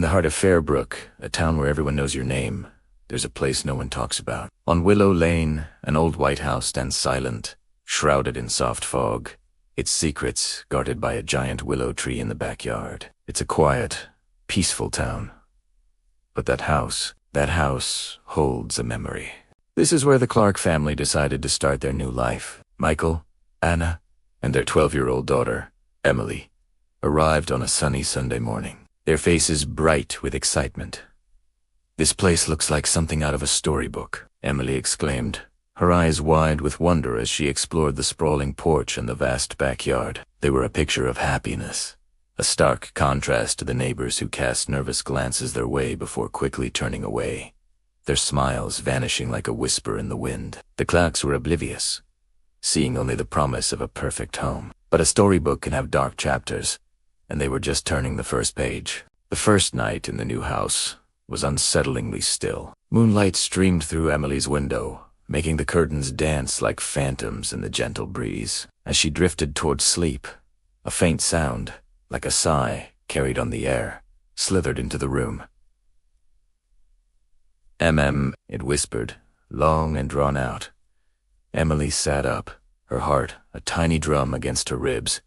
In the heart of Fairbrook, a town where everyone knows your name, there's a place no one talks about. On Willow Lane, an old white house stands silent, shrouded in soft fog, its secrets guarded by a giant willow tree in the backyard. It's a quiet, peaceful town. But that house holds a memory. This is where the Clark family decided to start their new life. Michael, Anna, and their 12-year-old daughter, Emily, arrived on a sunny Sunday morning, their faces bright with excitement. "This place looks like something out of a storybook," Emily exclaimed, her eyes wide with wonder as she explored the sprawling porch and the vast backyard. They were a picture of happiness, a stark contrast to the neighbors who cast nervous glances their way before quickly turning away, their smiles vanishing like a whisper in the wind. The Clarks were oblivious, seeing only the promise of a perfect home. But a storybook can have dark chapters, and they were just turning the first page. The first night in the new house was unsettlingly still. Moonlight streamed through Emily's window, making the curtains dance like phantoms in the gentle breeze. As she drifted toward sleep, a faint sound, like a sigh carried on the air, slithered into the room. It whispered, long and drawn out. Emily sat up, her heart a tiny drum against her ribs.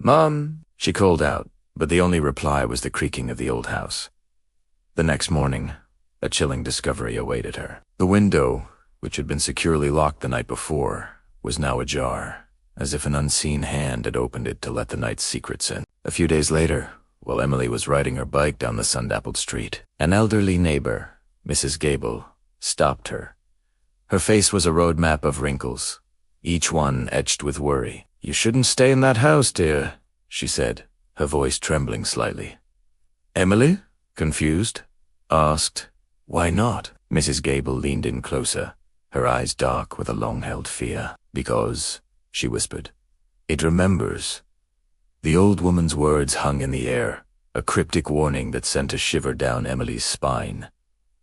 "Mom," she called out, but the only reply was the creaking of the old house. The next morning, a chilling discovery awaited her. The window, which had been securely locked the night before, was now ajar, as if an unseen hand had opened it to let the night's secrets in. A few days later, while Emily was riding her bike down the sun-dappled street, an elderly neighbor, Mrs. Gable, stopped her. Her face was a road map of wrinkles, each one etched with worry. "You shouldn't stay in that house, dear," she said, her voice trembling slightly. Emily, confused, asked, "Why not?" Mrs. Gable leaned in closer, her eyes dark with a long-held fear. "Because," she whispered, "it remembers." The old woman's words hung in the air, a cryptic warning that sent a shiver down Emily's spine,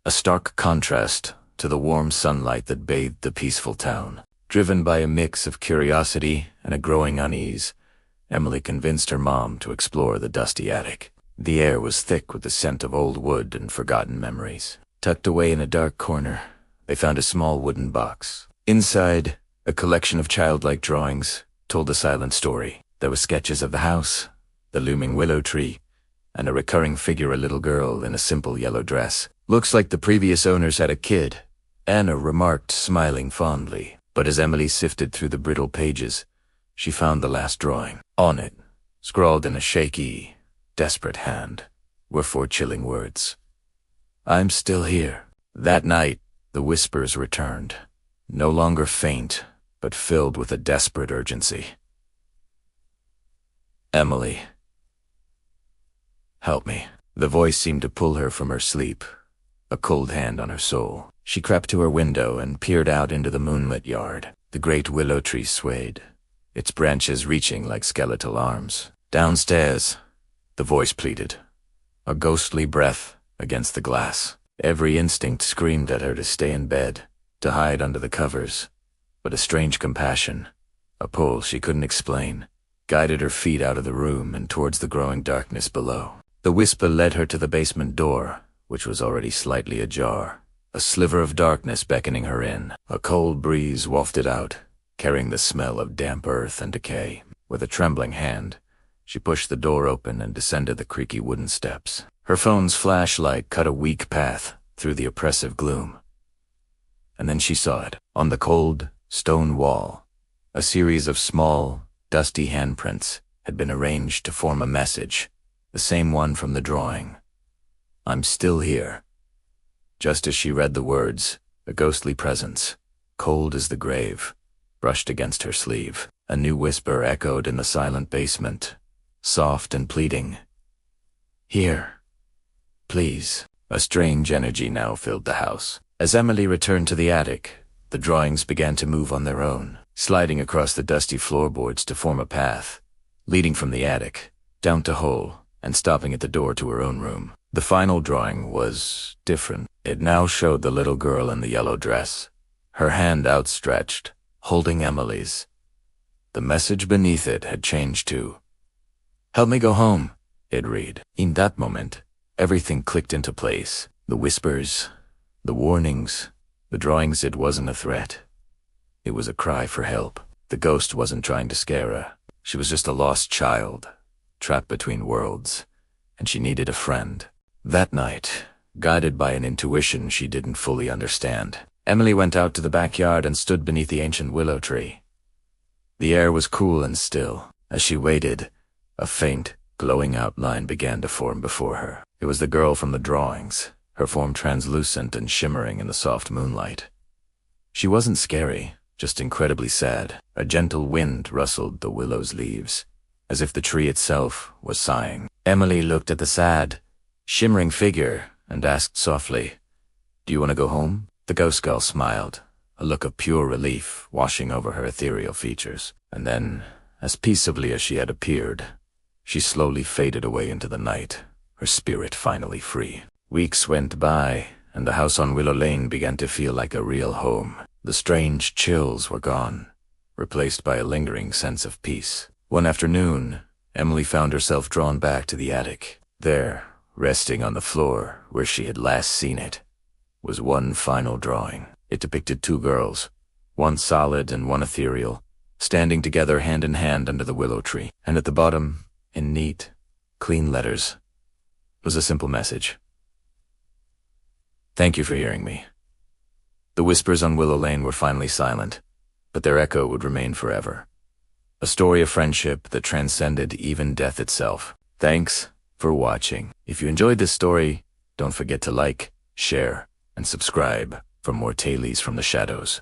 a stark contrast to the warm sunlight that bathed the peaceful town. Driven by a mix of curiosity and a growing unease, Emily convinced her mom to explore the dusty attic. The air was thick with the scent of old wood and forgotten memories. Tucked away in a dark corner, they found a small wooden box. Inside, a collection of childlike drawings told a silent story. There were sketches of the house, the looming willow tree, and a recurring figure, a little girl in a simple yellow dress. "Looks like the previous owners had a kid," Anna remarked, smiling fondly. But as Emily sifted through the brittle pages, she found the last drawing. On it, scrawled in a shaky, desperate hand, were 4 chilling words. "I'm still here." That night, the whispers returned, no longer faint, but filled with a desperate urgency. "Emily, help me." The voice seemed to pull her from her sleep, a cold hand on her soul. She crept to her window and peered out into the moonlit yard. The great willow tree swayed, its branches reaching like skeletal arms. "Downstairs," the voice pleaded, a ghostly breath against the glass. Every instinct screamed at her to stay in bed, to hide under the covers, but a strange compassion, a pull she couldn't explain, guided her feet out of the room and towards the growing darkness below. The whisper led her to the basement door, which was already slightly ajar, a sliver of darkness beckoning her in. A cold breeze wafted out, carrying the smell of damp earth and decay. With a trembling hand, she pushed the door open and descended the creaky wooden steps. Her phone's flashlight cut a weak path through the oppressive gloom. And then she saw it. On the cold, stone wall, a series of small, dusty handprints had been arranged to form a message, the same one from the drawing. "I'm still here." Just as she read the words, a ghostly presence, cold as the grave, brushed against her sleeve. A new whisper echoed in the silent basement, soft and pleading. "Here, please." A strange energy now filled the house. As Emily returned to the attic, the drawings began to move on their own, sliding across the dusty floorboards to form a path, leading from the attic, down to hole, and stopping at the door to her own room. The final drawing was different. It now showed the little girl in the yellow dress, her hand outstretched, holding Emily's. The message beneath it had changed to, "Help me go home. it read. In that moment, everything clicked into place. The whispers, the warnings, the drawings. It wasn't a threat. It was a cry for help. The ghost wasn't trying to scare her. She was just a lost child, trapped between worlds, and she needed a friend. That night, guided by an intuition she didn't fully understand, Emily went out to the backyard and stood beneath the ancient willow tree. The air was cool and still. As she waited, a faint, glowing outline began to form before her. It was the girl from the drawings, her form translucent and shimmering in the soft moonlight. She wasn't scary, just incredibly sad. A gentle wind rustled the willow's leaves, as if the tree itself was sighing. Emily looked at the sad, shimmering figure and asked softly, "Do you want to go home?" The ghost girl smiled, a look of pure relief washing over her ethereal features. And then, as peaceably as she had appeared, she slowly faded away into the night, her spirit finally free. Weeks went by, and the house on Willow Lane began to feel like a real home. The strange chills were gone, replaced by a lingering sense of peace. One afternoon, Emily found herself drawn back to the attic. There, resting on the floor where she had last seen it, was one final drawing. It depicted two girls, one solid and one ethereal, standing together hand in hand under the willow tree. And at the bottom, in neat, clean letters, was a simple message. "Thank you for hearing me." The whispers on Willow Lane were finally silent, but their echo would remain forever. A story of friendship that transcended even death itself. Thanks for watching. If you enjoyed this story, don't forget to like, share, and subscribe for more Tales from the Shadows.